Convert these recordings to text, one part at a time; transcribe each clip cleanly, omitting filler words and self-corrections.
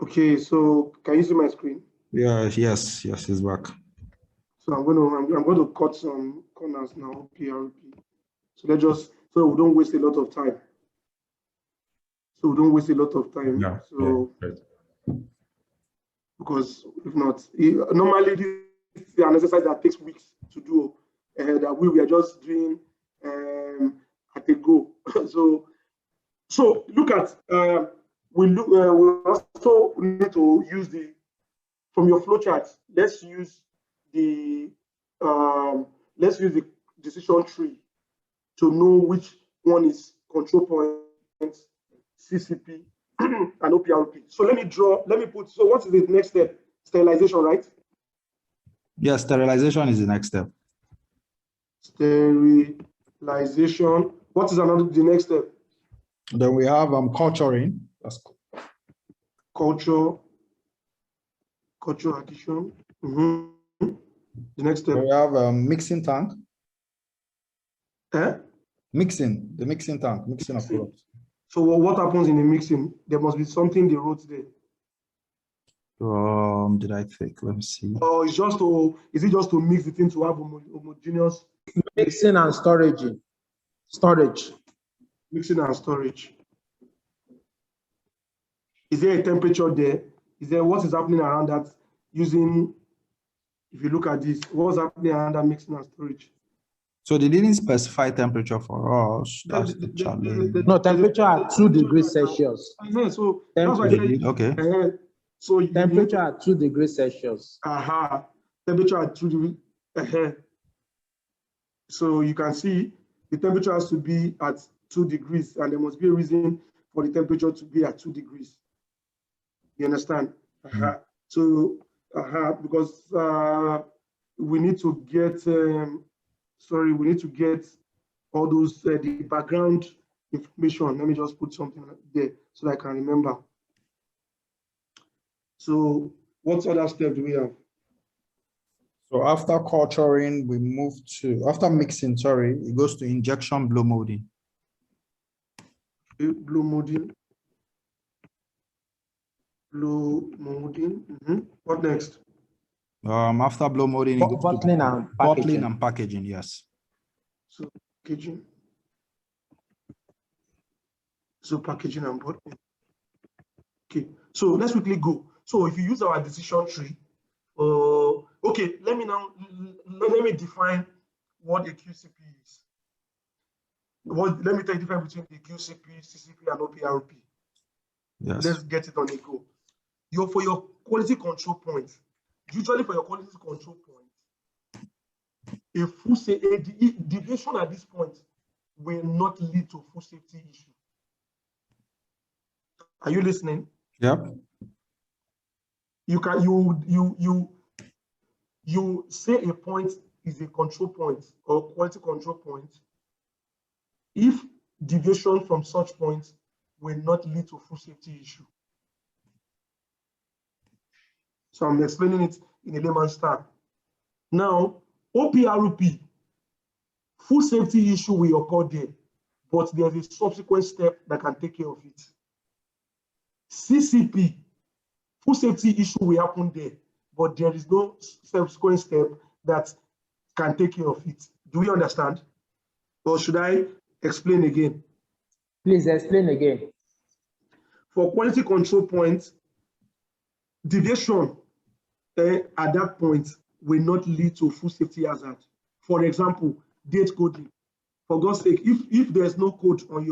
Okay, so can you see my screen? Yeah, yes, it's back. So I'm going to cut some corners now, PRP. So we don't waste a lot of time. Yeah. So Yeah. because if not, normally this is an exercise that takes weeks to do. That we are just doing at a go. so look at we also need to use from your flowchart. Let's use the decision tree to know which one is control point, CCP, and OPRP. So let me put, so what is the next step? Sterilization, right? Yes, sterilization is the next step. Sterilization. What is the next step? Then we have culturing. That's Culture addition. The next step. Then we have mixing tank. The mixing tank, mixing of products. So what happens in the mixing? There must be something they wrote there. Did I think? Let me see. Or is it just to mix the thing to have homogeneous? Mixing and storage. Mixing and storage. Is there a temperature there? Is there what is happening around that using, if you look at this, what's happening around that mixing and storage? So they didn't specify temperature for us. That's the challenge. No, temperature at 2 degrees Celsius. So that's why okay. So temperature at 2 degrees Celsius. Temperature at 2 degrees. So you can see the temperature has to be at 2 degrees, and there must be a reason for the temperature to be at 2 degrees. You understand? So because we need to get all those the background information. Let me just put something there so that I can remember. So what other step do we have? So after culturing, we move to, after mixing, it goes to injection blow molding. Blow molding. What next? After blow molding, it goes bottling and packaging. Yes. So packaging. So packaging and bottling. Okay. So let's quickly go. So if you use our decision tree, okay, let me define what a QCP is. Let me tell you the difference between the QCP, CCP, and OPRP. Yes. Let's get it on a go. For your quality control point, usually for your quality control point, a deviation at this point will not lead to food safety issue. Are you listening? Yep. You say a point is a control point or quality control point if deviation from such points will not lead to food safety issue. So I'm explaining it in a layman's term. Now, OPRP, food safety issue will occur there, but there's a subsequent step that can take care of it. CCP, food safety issue will happen there, but there is no subsequent step that can take care of it. Do we understand? Or should I explain again? Please explain again. For quality control points, deviation at that point will not lead to food safety hazard. For example, date coding. For God's sake, if there's no code on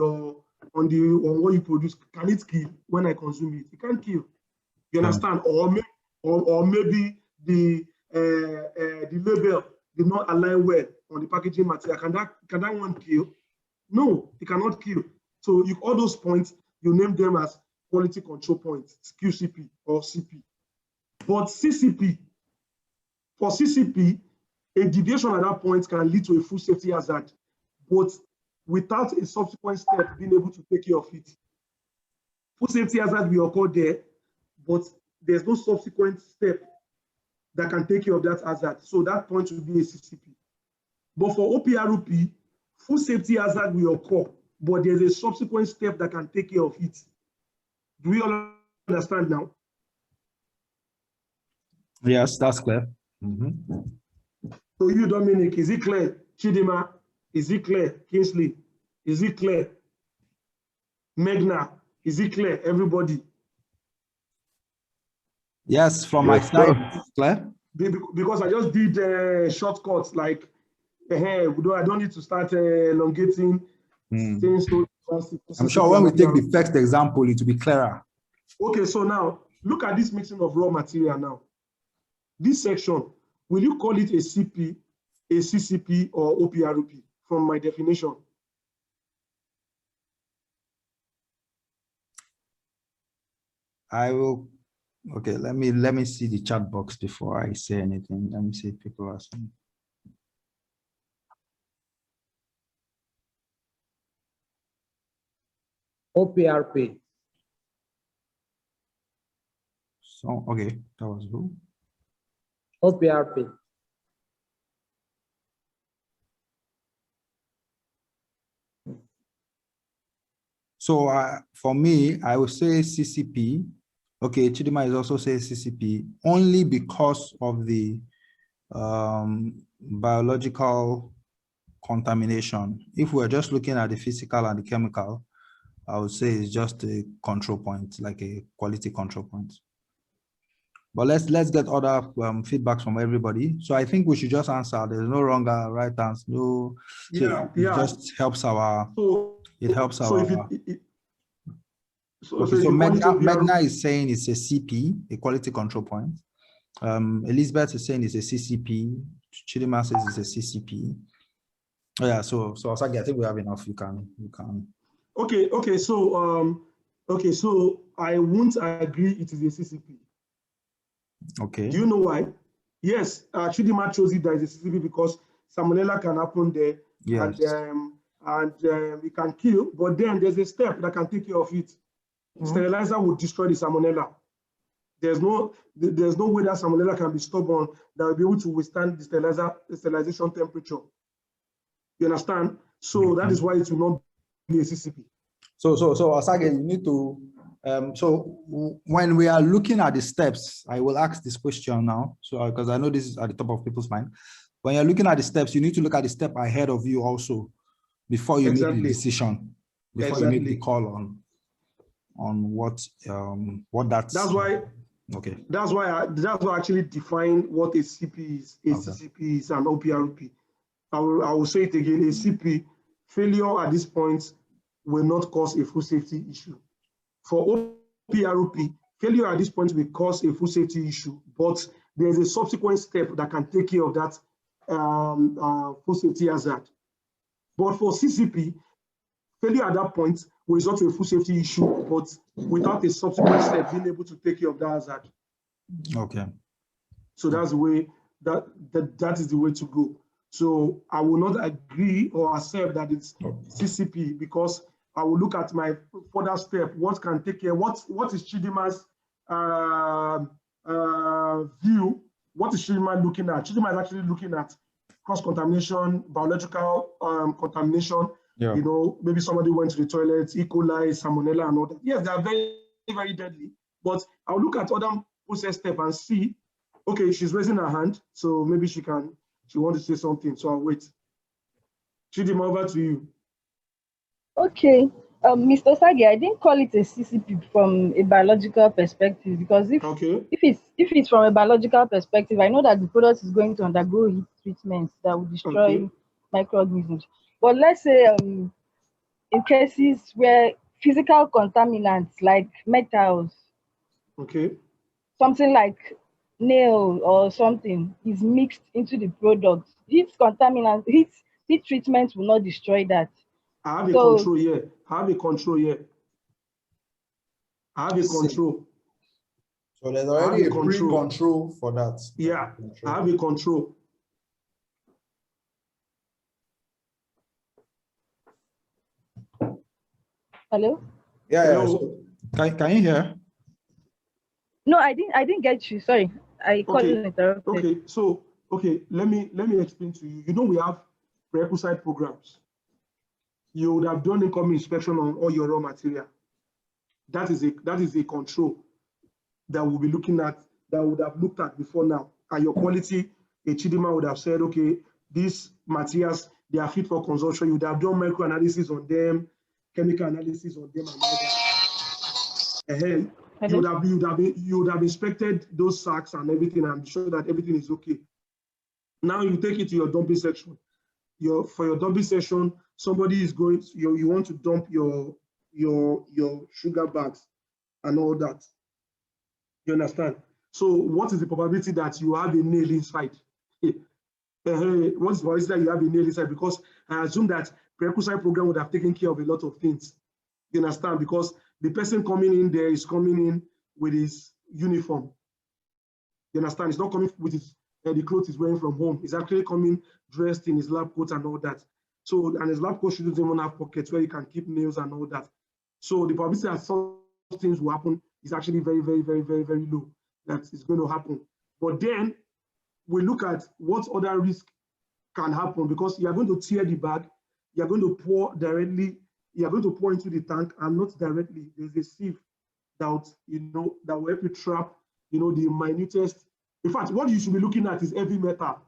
what you produce, can it kill when I consume it? It can't kill. You understand? Or maybe the label did not align well on the packaging material. Can that one kill? No, it cannot kill. So all those points, you name them as quality control points, QCP or CP. But CCP, for CCP, a deviation at that point can lead to a food safety hazard, but without a subsequent step being able to take care of it. Food safety hazard will occur there, but there's no subsequent step that can take care of that hazard. So that point will be a CCP. But for OPRP, food safety hazard will occur, but there's a subsequent step that can take care of it. Do we all understand now? Yes, that's clear. So you, Dominic, is it clear? Chidima, is it clear? Kingsley, is it clear? Megna, is it clear? Everybody. Yes, from my side, it's clear. Because I just did shortcuts like, I don't need to start elongating things. I'm sure when we take the first example, it will be clearer. Okay, so now look at this mixing of raw material now. This section, will you call it a CP, a CCP, or OPRP from my definition? I will. Okay, let me see the chat box before I say anything. Let me see if people are saying. OPRP. So okay, that was who? OPRP. So for me, I would say CCP. Okay, Chidima is also saying CCP only because of the biological contamination. If we're just looking at the physical and the chemical, I would say it's just a control point, like a quality control point. But let's get other feedbacks from everybody. So I think we should just answer. There's no wrong or right answer. No, Yeah, it just helps our. So it helps so our. Okay, so Megna is saying it's a CP, a quality control point. Elizabeth is saying it's a CCP. Chidima says it's a CCP. Oh yeah, so Osagi, I think we have enough. You can. Okay, so I won't agree it is a CCP. Okay. Do you know why? Yes, Chidima chose it as a CCP because salmonella can happen there. Yes. And it can kill, but then there's a step that can take care of it. Sterilizer would destroy the salmonella. There's no way that salmonella can be stubborn that will be able to withstand the sterilization temperature. You understand? So that is why it will not be a CCP. So Osage, you need to. So when we are looking at the steps, I will ask this question now. So because I know this is at the top of people's mind. When you're looking at the steps, you need to look at the step ahead of you also before you make the decision, before you make the call on what that's. That's why. Okay. That's why I actually define what a CP is, a CCP is, an OPRP. I will say it again. A CP failure at this point will not cause a food safety issue. For OPRP, failure at this point will cause a food safety issue, but there's a subsequent step that can take care of that food safety hazard. But for CCP, failure at that point will result in a food safety issue, but without a subsequent step being able to take care of that hazard. Okay. So that's the way that is the way to go. So I will not agree or accept that it's CCP because I will look at my further step. What can take care? What is Chidima's view? What is Chidima looking at? Chidima is actually looking at cross-contamination, biological contamination. Yeah. You know, maybe somebody went to the toilet, E. coli, salmonella, and all that. Yes, they are very, very deadly. But I'll look at other process step and see. Okay, she's raising her hand, so maybe she wants to say something. So I'll wait. Chidima, over to you. Okay, Mr. Sagi, I didn't call it a CCP from a biological perspective because if it's from a biological perspective, I know that the product is going to undergo heat treatments that will destroy microorganisms. But let's say in cases where physical contaminants like metals, something like nail or something is mixed into the product, heat treatment will not destroy that. I have a control here. So there's already a pre-control for that. Yeah, I have a control. Hello? Yeah. Hello? Can you hear? No, I didn't get you. Sorry, I called you interrupted. Okay, so let me explain to you. You know, we have prerequisite programs. You would have done income inspection on all your raw material. That is a control that we'll be looking at that would have looked at before now. And your quality, a Chidima would have said, okay, these materials, they are fit for consumption. You would have done microanalysis on them, chemical analysis on them, and all that. You would have inspected those sacks and everything and be sure that everything is okay. Now you take it to your dumping section. For your dumping section, somebody is going, you want to dump your sugar bags and all that. You understand? So what is the probability that you have a nail inside? What's the probability that you have a nail inside? Because I assume that prerequisite program would have taken care of a lot of things. You understand? Because the person coming in there is coming in with his uniform. You understand? It's not coming with his the clothes he's wearing from home. He's actually coming dressed in his lab coat and all that. So, and his lab coat shouldn't even have pockets where you can keep nails and all that. So the probability that some things will happen is actually very, very, very, very, very low. That is going to happen. But then we look at what other risk can happen, because you are going to tear the bag, you are going to pour directly, you are going to pour into the tank and not directly. There's a sieve that, that will help you trap, the minutest. In fact, what you should be looking at is heavy metal,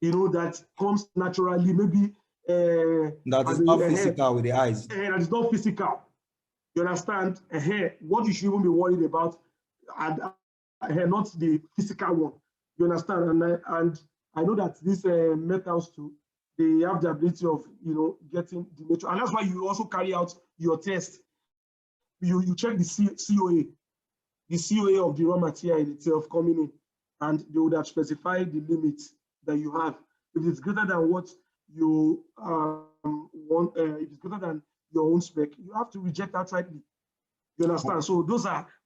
that comes naturally, maybe. That is not physical with the eyes. That is not physical. You understand? What you should even be worried about, and not the physical one. You understand? And I know that these metals too, they have the ability of, getting the nature. And that's why you also carry out your test. You check the COA of the raw material itself coming in, and they would have specified the limit that you have. If it's greater than what you want, if it's greater than your own spec, you have to reject outrightly. You understand? So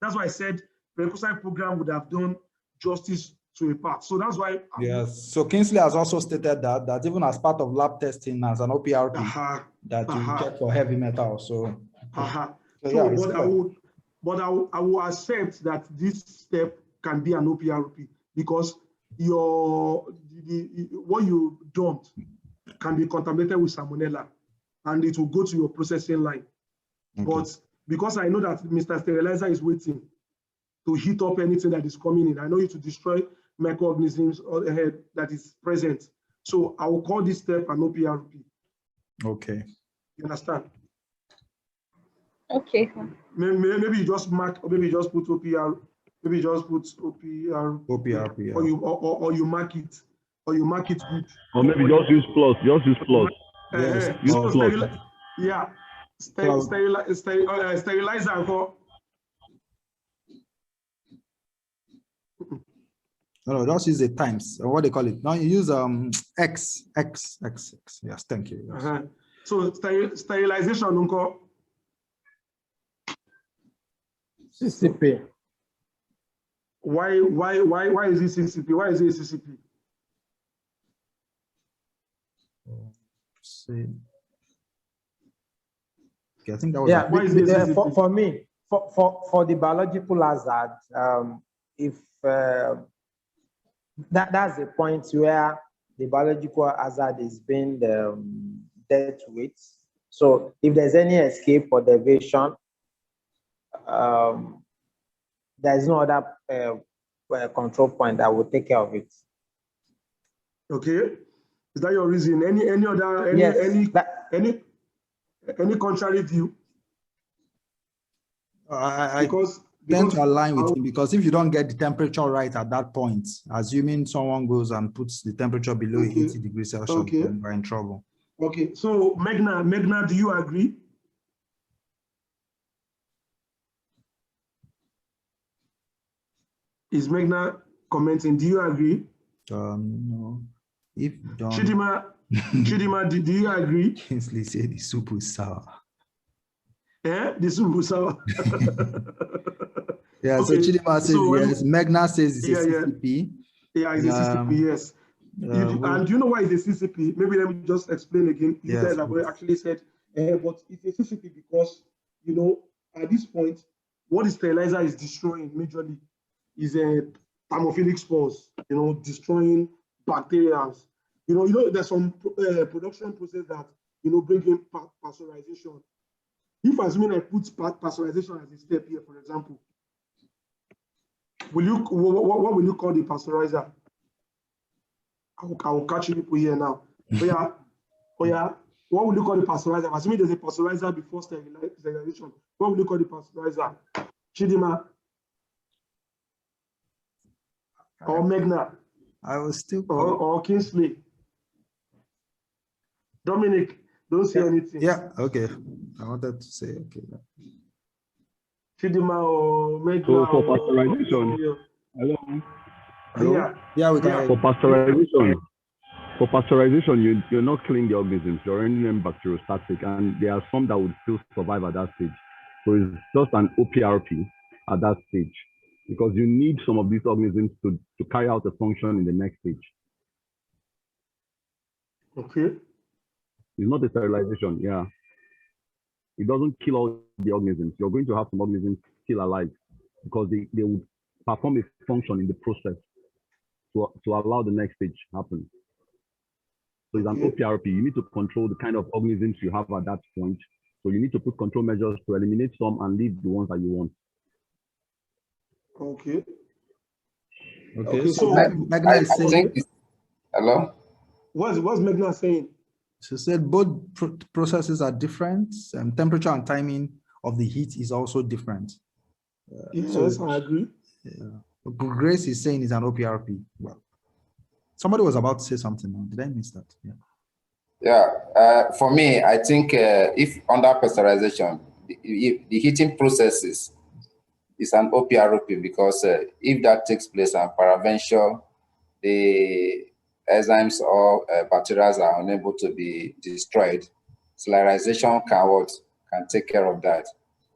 that's why I said prerequisite program would have done justice to a part. So that's why. Yes. So Kingsley has also stated that even as part of lab testing as an OPRP, that you check for heavy metal. So. But I will accept that this step can be an OPRP, because what you dumped can be contaminated with salmonella, and it will go to your processing line. Okay. But because I know that Mr. Sterilizer is waiting to heat up anything that is coming in, I know you to destroy microorganisms that is present. So I will call this step an OPRP. Okay. You understand? Okay. Maybe you just mark, or maybe you just put OPR. Maybe you just put OPRP. Yeah. Or you mark it. Or you mark it good. Or maybe just use plus. Just use plus. Yes. Sterilizer. No, just use the times, or what they call it. Now you use X. Yes, thank you. Yes. So sterilization, unko. CCP. Why is it CCP? Why is it CCP? Okay, I think that was. Yeah, for me, for the biological hazard, if that's the point where the biological hazard is being dealt with. So if there's any escape or deviation, there's no other control point that will take care of it. Okay, is that your reason? Any other any contrary view? Because tend to align with him, because if you don't get the temperature right at that point, assuming someone goes and puts the temperature below 80 degrees Celsius, then we're in trouble. Okay, so Megna, do you agree? Is Megna commenting? Do you agree? No. If don't. Chidima, do you agree? Kingsley said the soup is sour. Yeah, the soup is sour. Yeah, okay. So Chidima says yes. Megna says it's a CCP. Yeah, it's a CCP, yes. And do you know why it's a CCP? Maybe let me just explain again. You guys have actually said, but it's a CCP because, at this point, what the sterilizer is destroying majorly is thermophilic spores, destroying bacteria. There's some production process that, bring in pasteurization. If assuming I put pasteurization as a step here, for example, what will you call the pasteurizer? I will catch you people here now. Oh yeah. What will you call the pasteurizer? Assuming there's a pasteurizer before sterilization, what will you call the pasteurizer? Chidima or Megna? I will still or Kingsley. Dominic, don't say anything. Yeah, okay. I wanted to say okay. Chidima or Megna. So for pasteurization, Yeah, we can. For pasteurization, you're not killing the organisms. You're rendering them bacteriostatic, and there are some that would still survive at that stage. So it's just an OPRP at that stage, because you need some of these organisms to carry out a function in the next stage. Okay. It's not a sterilization, yeah. It doesn't kill all the organisms. You're going to have some organisms still alive because they would perform a function in the process to allow the next stage happen. So it's an OPRP. You need to control the kind of organisms you have at that point. So you need to put control measures to eliminate some and leave the ones that you want. Okay. Okay. So Megna is saying. Hello? What's Megna saying? She said both processes are different, and temperature and timing of the heat is also different. Yes, I agree. Grace is saying it's an OPRP. Well, somebody was about to say something. Did I miss that? Yeah. For me, I think if under pasteurization, the heating processes is an OPRP, because if that takes place and peradventure the enzymes or bacteria are unable to be destroyed, sterilization can take care of that.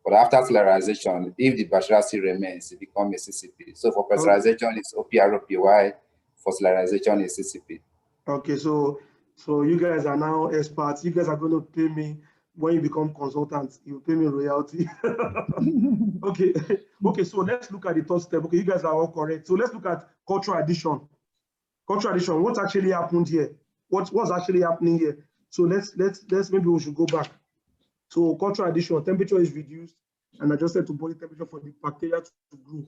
But after sterilization, if the bacteria still remains, it becomes a CCP. So for pasteurization, it's OPRP, while for sterilization, it's CCP. Okay, so you guys are now experts. You guys are going to pay me when you become consultants. You pay me royalty. Okay. So let's look at the third step. Okay, you guys are all correct. So let's look at cultural addition. Cultural addition. What actually happened here? What's actually happening here? So let's maybe we should go back. So cultural addition, temperature is reduced and adjusted to body temperature for the bacteria to grow.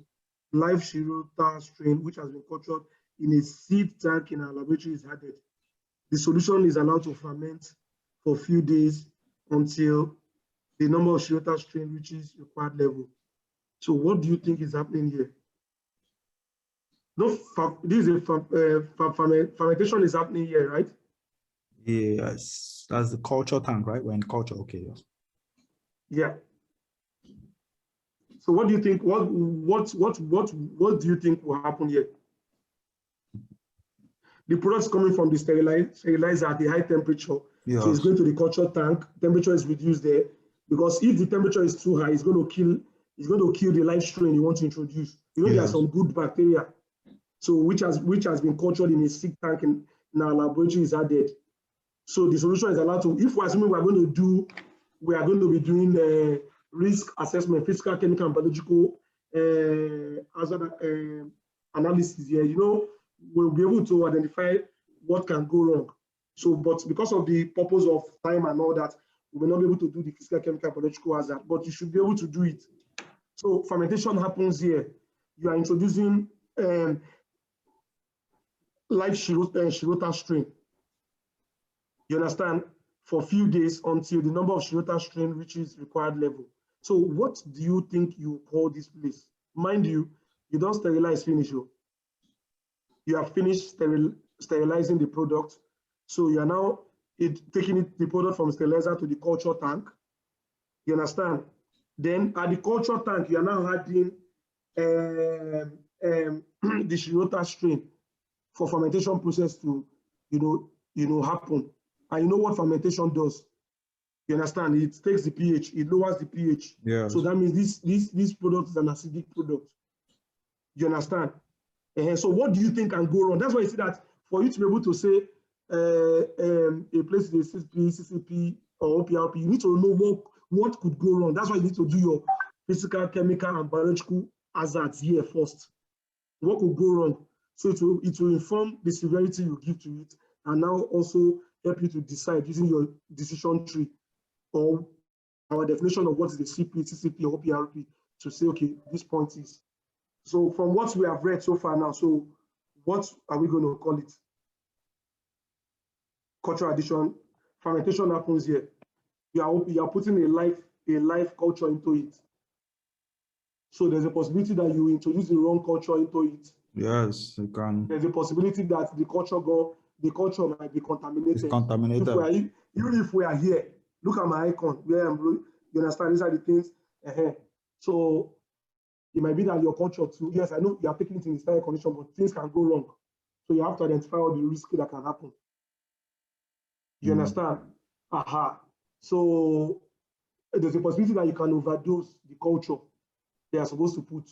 Live Shirota strain, which has been cultured in a seed tank in our laboratory, is added. The solution is allowed to ferment for a few days until the number of Shirota strain reaches required level. So what do you think is happening here? No, this is fermentation is happening here, right? Yes, that's the culture tank, right? We're in culture, okay. Yes. Yeah. So what do you think? What do you think will happen here? The products coming from the sterilizer at the high temperature, yes. So it's going to the culture tank. Temperature is reduced there, because if the temperature is too high, it's going to kill the live strain you want to introduce. You know, yes. There are some good bacteria, so which has been cultured in a sick tank in our laboratory is added. So the solution is allowed to, if we're assuming we are going to be doing risk assessment, physical, chemical, and biological analysis here, you know, we'll be able to identify what can go wrong. So, but because of the purpose of time and all that, we will not be able to do the physical, chemical, biological hazard, but you should be able to do it. So fermentation happens here. You are introducing live Shirota strain. You understand? For a few days until the number of Shirota strain reaches required level. So what do you think you call this place? Mind you, you don't sterilize finish. You have finished sterilizing the product. So you are now taking the product from sterilizer to the culture tank. You understand? Then at the culture tank, you are now adding the Shirota strain for fermentation process to, happen. And you know what fermentation does? You understand? It takes the pH, it lowers the pH. Yes. So that means this product is an acidic product. You understand? So what do you think can go wrong? That's why you see that for you to be able to say a place is a CCP or OPRP, you need to know what could go wrong. That's why you need to do your physical, chemical, and biological hazards here first. What could go wrong? So it will inform the severity you give to it, and now also help you to decide using your decision tree or our definition of what is the CP, CCP, or OPRP to say, okay, this point is. So from what we have read so far now, so what are we going to call it? Cultural addition. Fermentation happens here. You are putting a life culture into it. So there's a possibility that you introduce the wrong culture into it. Yes, you can. There's a possibility that the culture might be contaminated. It's contaminated. Even if we are here, look at my icon where I'm. You understand? These are the things. So it might be that your culture too. Yes, I know you are taking it in the sterile condition, but things can go wrong. So you have to identify all the risks that can happen. You understand? So there's a possibility that you can overdose the culture they are supposed to put.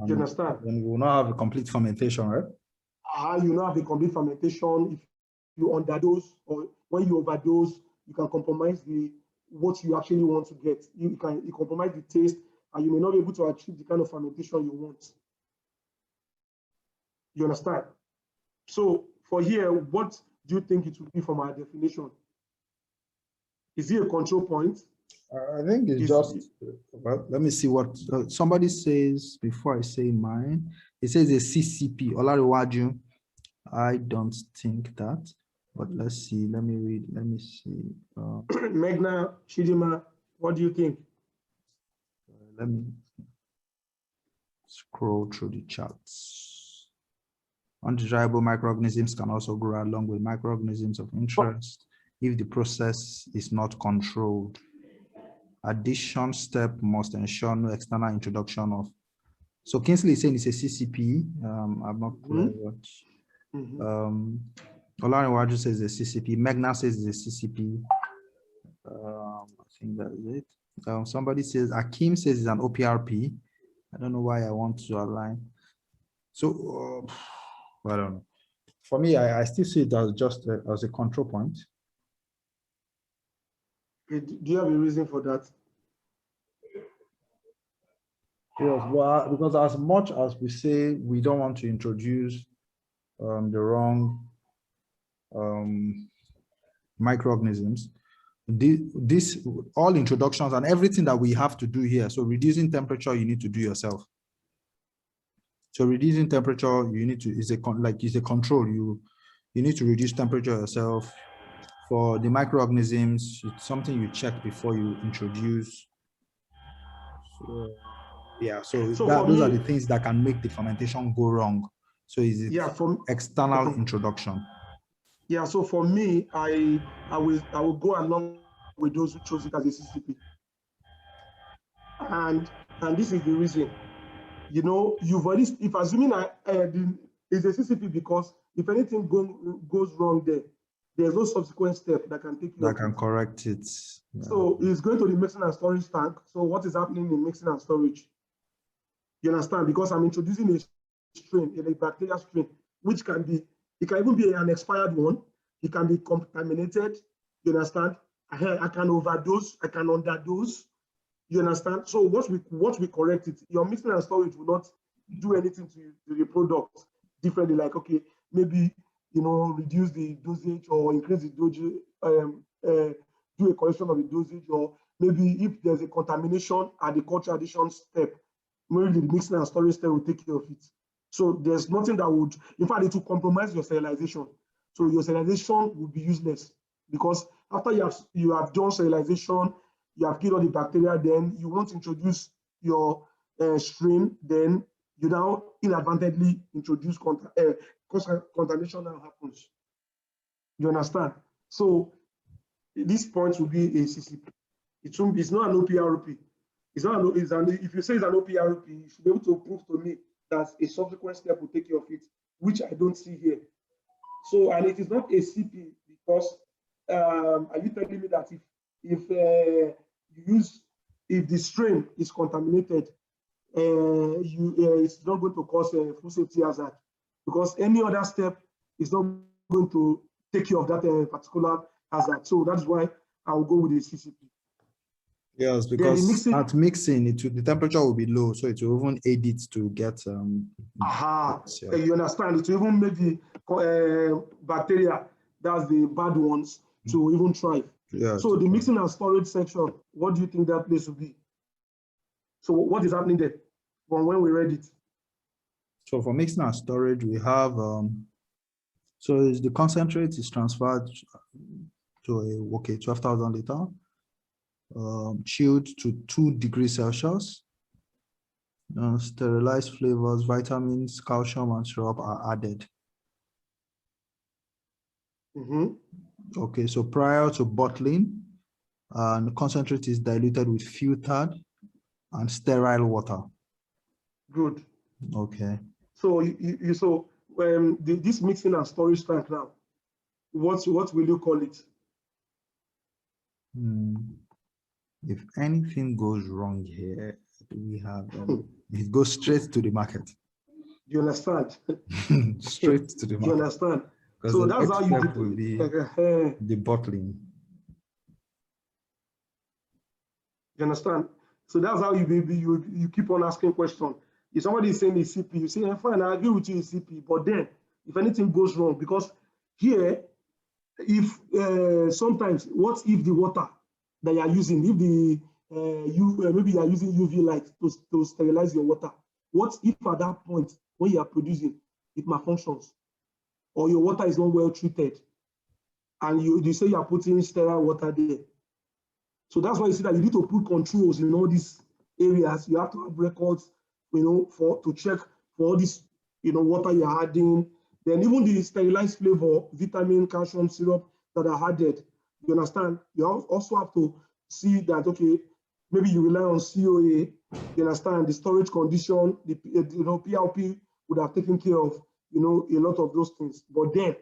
You understand? Then we will not have a complete fermentation, right? You not have a complete fermentation. If you underdose or when you overdose, you can compromise what you actually want to get. You compromise the taste, and you may not be able to achieve the kind of fermentation you want. You understand? So for here, what do you think it would be from our definition? Is it a control point? I think it's just, well, let me see what somebody says before I say mine. It says a CCP. Olariwaju. I don't think that, but let's see. Let me read. Let me see. Megna, Chidima, what do you think? Let me scroll through the charts. Undesirable microorganisms can also grow along with microorganisms of interest if the process is not controlled. Addition step must ensure no external introduction of. So Kingsley is saying it's a CCP. I'm not clear what. Olariwaju says it's a CCP. Megna says it's a CCP. I think that is it. Somebody says Akim says it's an OPRP. I don't know why I want to align. So I don't know. For me, I still see it as just as a control point. Do you have a reason for that? Yes, well, because as much as we say we don't want to introduce the wrong microorganisms, this all introductions and everything that we have to do here. So reducing temperature, you need to do yourself. So reducing temperature, you need to is a control. You need to reduce temperature yourself. For the microorganisms, it's something you check before you introduce. So, yeah, those are the things that can make the fermentation go wrong. So is it external introduction? Yeah, so for me, I will go along with those who chose it as a CCP. And this is the reason. You know, you've already, if assuming it's a CCP because if anything goes wrong there, there's no subsequent step that can take you that can correct it. Yeah. So it's going to the mixing and storage tank. So what is happening in mixing and storage? You understand? Because I'm introducing a strain, a bacteria strain, which can be, it can even be an expired one. It can be contaminated. You understand? I can overdose. I can underdose. You understand? So what we correct it, your mixing and storage will not do anything to the product differently. Like, okay, maybe, you know, reduce the dosage or increase the dosage, do a correction of the dosage, or maybe if there's a contamination at the culture addition step, maybe the mixing and storage step will take care of it. So there's nothing that would, in fact, it will compromise your sterilization. So your sterilization will be useless because after you have done sterilization, you have killed all the bacteria, then you want to introduce your strain, then you now inadvertently introduce contamination that happens. You understand? So this point will be a CCP. It's not an OPRP. It's not if you say it's an OPRP, you should be able to prove to me that a subsequent step will take care of it, which I don't see here. So, and it is not a CP because are you telling me that if the strain is contaminated, it's not going to cause a food safety hazard because any other step is not going to take care of that particular hazard. So that's why I'll go with the CCP. Yes, because at mixing, the temperature will be low, so it will even aid it to get. You understand? It will even make the bacteria, that's the bad ones, to even thrive. Yeah. So the mixing and storage section, what do you think that place will be? So what is happening there? from when we read it. So for mixing and storage, we have, so is the concentrate is transferred to a, okay, 12,000 liter, chilled to 2 degrees Celsius. Sterilized flavors, vitamins, calcium, and syrup are added. Okay, so prior to bottling, the concentrate is diluted with filtered and sterile water. Good. Okay. So this mixing and storage tank now, what will you call it? If anything goes wrong here, we have it goes straight to the market. You understand? Straight to the market. You understand? Because So the that's how next you step will be the bottling. You understand? So that's how you keep on asking questions. If somebody is saying it's CP, you say, fine, I agree with you, it's CP. But then, if anything goes wrong, because here, if sometimes, what if the water that you are using, if the maybe you are using UV light to sterilize your water, what if at that point when you are producing, it malfunctions, or your water is not well treated, and you say you are putting sterile water there? So that's why you see that you need to put controls in all these areas. You have to have records, to check for all this, water you're adding. Then even the sterilized flavor, vitamin, calcium, syrup that are added, you understand? You also have to see that, okay, maybe you rely on COA, you understand, the storage condition, the PLP would have taken care of, a lot of those things. But then,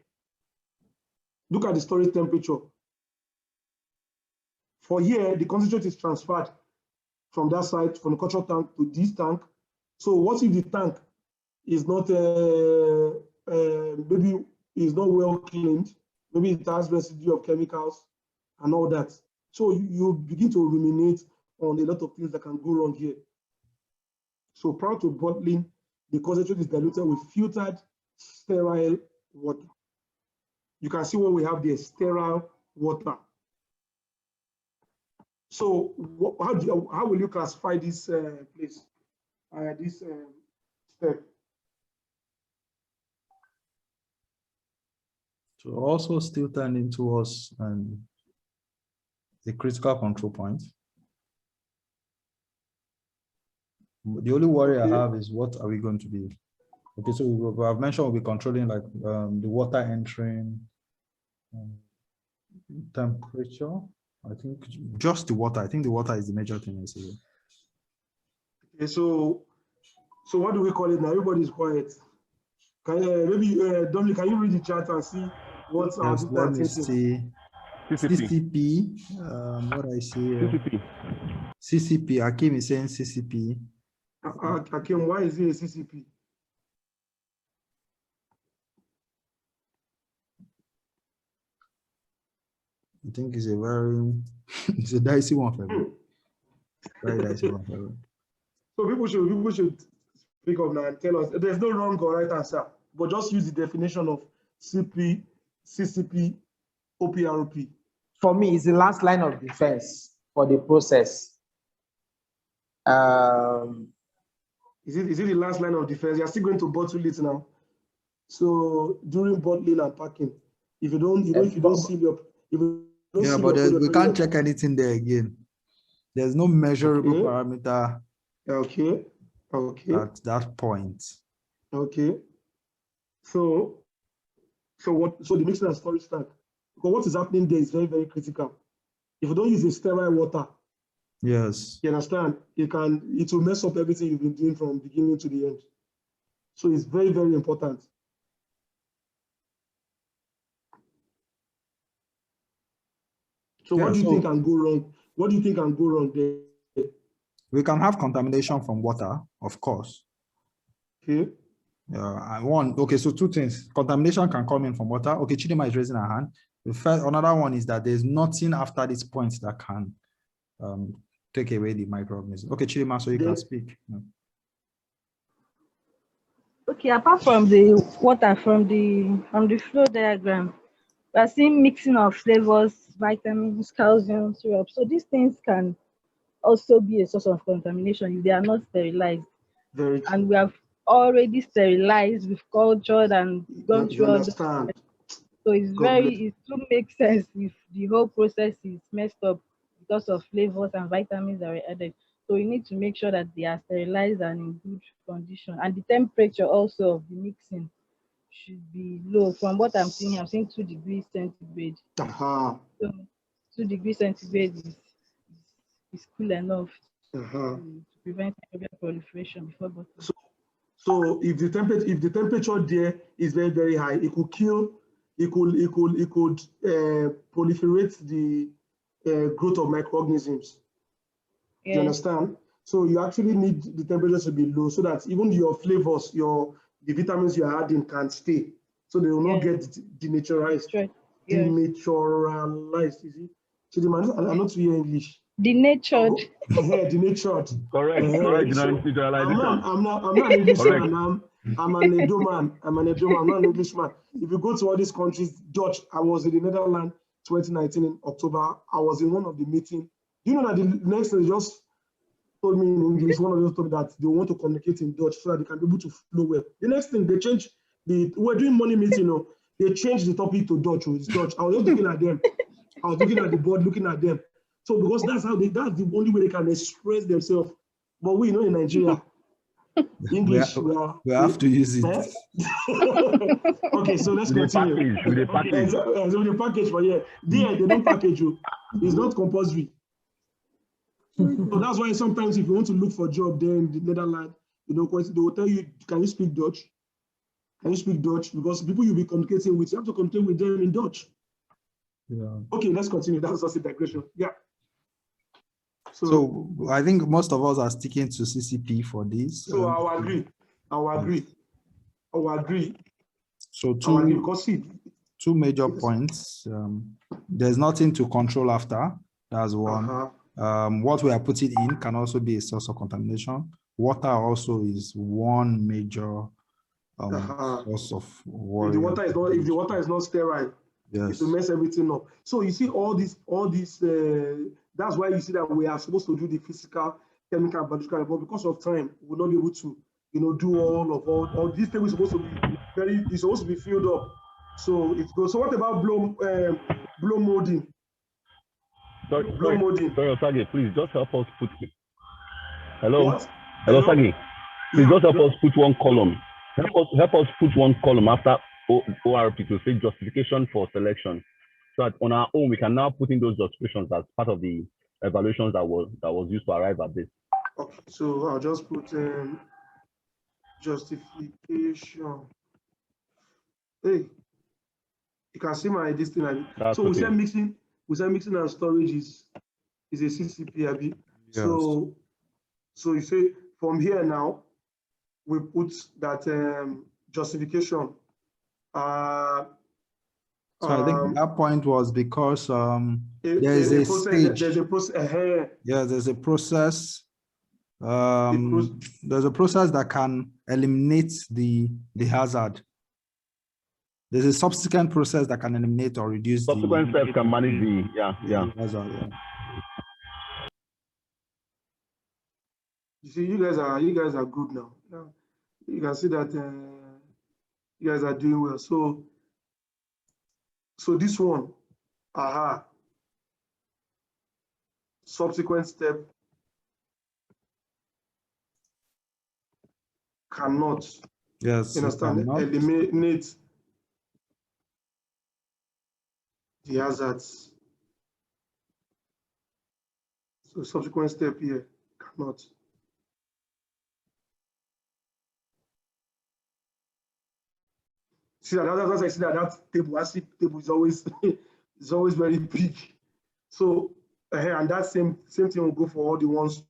look at the storage temperature. For here, the concentrate is transferred from that side, from the culture tank to this tank. So what if the tank is not, maybe is not well cleaned, maybe it has residue of chemicals and all that. So you begin to ruminate on a lot of things that can go wrong here. So prior to bottling, the concentrate is diluted with filtered, sterile water. You can see what we have there, sterile water. So how will you classify this place, this step? So also still turning towards the critical control point. The only worry I have is what are we going to be? Okay, so we have mentioned we'll be controlling like the water entering, temperature. I think just the water. I think the water is the major thing I see. Okay, so what do we call it now? Everybody's quiet. Maybe Dominic, can you read the chat and see what our people are thinking? See. CCP. What I see. CCP. Akim is saying CCP. Akim, why is it a CCP? I think it's a very, it's a dicey one for me. Very dicey one for me. So people should speak up now and tell us. There's no wrong or right answer, but just use the definition of CP, CCP, OPROP. For me, it's the last line of defense for the process. Is it the last line of defense? You're still going to bottle it now. So during bottling and packing, if you don't seal your, but we can't check anything there again. There's no measurable parameter. Okay. At that point. Okay. So the mixing and storage tank, because what is happening there is very, very critical. If you don't use a sterile water, yes, you understand, it will mess up everything you've been doing from beginning to the end. So it's very, very important. So what do you think can go wrong? What do you think can go wrong there? We can have contamination from water, of course. Okay. So 2 things. Contamination can come in from water. Okay, Chidima is raising her hand. Another one is that there's nothing after this point that can take away the microorganisms. Okay, Chidima, so you can speak. Yeah. Okay, apart from the water from the flow diagram, we are seeing mixing of flavors, vitamins, calcium, syrup. So these things can also be a source of contamination if they are not sterilized. Very true. And we have already sterilized, we've cultured and gone You through all the understand? so it's God bless. it do make sense if the whole process is messed up because of flavors and vitamins that were added. So we need to make sure that they are sterilized and in good condition. And the temperature also of the mixing should be low. From what I'm seeing 2 degrees centigrade. Uh-huh. So 2 degrees centigrade is cool enough Uh-huh. to prevent microbial proliferation before bottling. So if the temperature there is very, very high, it could kill, it could proliferate the growth of microorganisms. Yeah. You understand? So you actually need the temperature to be low so that even your flavors, the vitamins you are adding can stay. So they will not get denaturized. Sure. Denaturalized, is it? So I'm not hearing English. Denatured. Denatured. Correct. I'm not an Englishman. I'm an Edo man. I'm not an Englishman. If you go to all these countries, Dutch, I was in the Netherlands 2019 in October. I was in one of the meetings. Do you know that the next thing they just told me in English, one of them told me that they want to communicate in Dutch so that they can be able to flow well. The next thing they changed we're doing money meeting, they changed the topic to Dutch. It's Dutch. I was just looking at them. I was looking at the board, looking at them. So because that's the only way they can express themselves. But we know in Nigeria, English, we have to use it. Okay, so let's continue. With the package. With the package, but yeah, they don't package you. It's not compulsory. So that's why sometimes if you want to look for a job there in the Netherlands, they will tell you, can you speak Dutch? Can you speak Dutch? Because people you'll be communicating with, you have to communicate with them in Dutch. Yeah. Okay, let's continue. That's just a digression. Yeah. So I think most of us are sticking to CCP for this. So I agree. So two major yes. points. There's nothing to control after. That's one. What we are putting in can also be a source of contamination. Water also is one major source of worry. If the water is not sterile, yes, it will mess everything up. So you see all this. That's why you see that we are supposed to do the physical, chemical, biological, but because of time, we'll not be able to, do all these things. Supposed to be it's supposed to be filled up. So it goes. So what about blow molding? Sorry, Sagi, please just help us put it. Hello? What? Hello, Sagi. Please just help us put one column. Help us put one column after ORP to say justification for selection. So that on our own, we can now put in those justifications as part of the evaluations that was used to arrive at this. Okay, so I'll just put justification. Hey, you can see my this thing. So we said mixing and storage is a CCP, Abi. Yes. So you say from here now, we put that justification. So I think that point was because there's a stage. There's a process. Yeah, there's a process. There's a process that can eliminate the hazard. There's a subsequent process that can eliminate or reduce subsequent steps can manage the hazard. Yeah. You see, you guys are good now. You can see that you guys are doing well. So this one, subsequent step cannot. Yes, understand? Eliminate the hazards. So subsequent step here cannot. See that's I see that table. HACCP table is always very big. So and that same thing will go for all the ones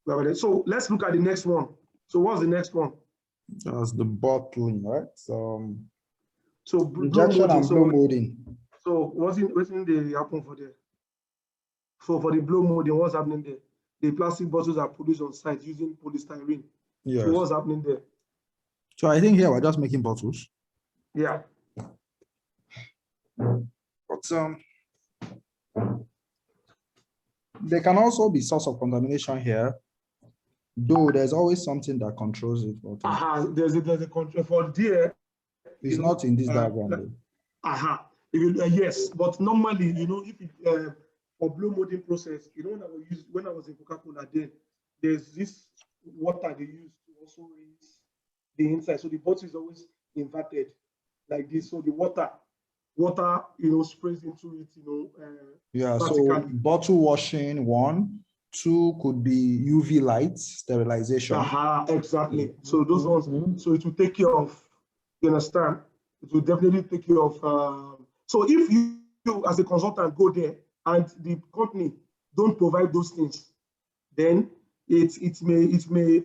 we have there. So let's look at the next one. So what's the next one? That's the bottling, right? So injection and blow molding. So what's in the happen for there? So for the blow molding, what's happening there? The plastic bottles are produced on site using polystyrene. Yes. So what's happening there? So I think here we're just making bottles. Yeah. But there can also be source of contamination here Though there's always something that controls it. There's a control for there. It's not in this diagram though. Yes, but normally, if it for blow molding process, when I was in Coca-Cola, then there's this water they use to also rinse the inside. So the bottle is always inverted like this. So the water, sprays into it, yeah, so bottle washing, 1, 2 could be UV lights, sterilization. Exactly. So those ones, so it will take care of, you understand? It will definitely take care of. So if you as a consultant go there and the company don't provide those things, then it may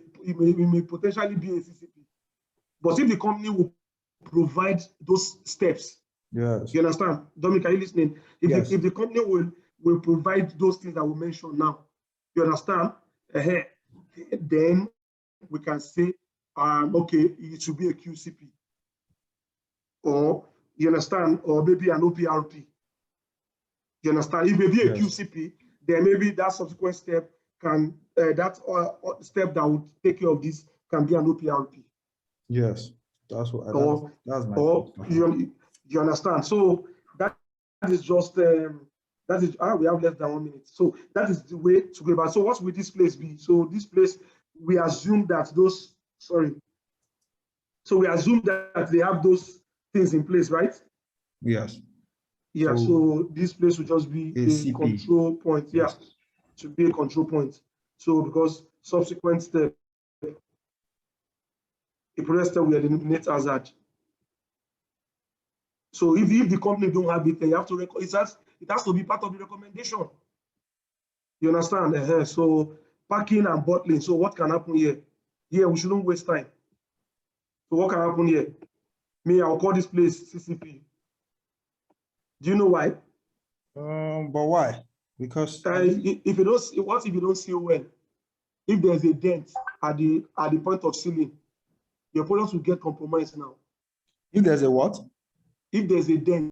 potentially be a CCP. But if the company will provide those steps, yes, you understand? Dominic, are you listening? If the company will provide those things that we mentioned now, you understand? Then we can say, okay, it should be a QCP, or you understand, or maybe an OPRP. You understand? If maybe a QCP, then maybe that subsequent step can step that would take care of this can be an OPRP. Yes, that's what. That's my. Or you understand? So that is just that is we have less than 1 minute. So that is the way to go about. So what will this place be? So this place, we assume that those. Sorry. So we assume that they have those things in place, right? Yes. Yeah. So this place will just be a control point. Yes. Yeah, to be a control point. So because subsequent step, the previous step will eliminate hazard. So if the company don't have it, then you have to record. It has to be part of the recommendation. You understand? So packing and bottling. So what can happen here? Here we shouldn't waste time. So what can happen here? I'll call this place CCP. Do you know why? But why? Because if you don't, what if you don't seal well? If there's a dent at the point of sealing, your products will get compromised now. If there's a what? If there's a dent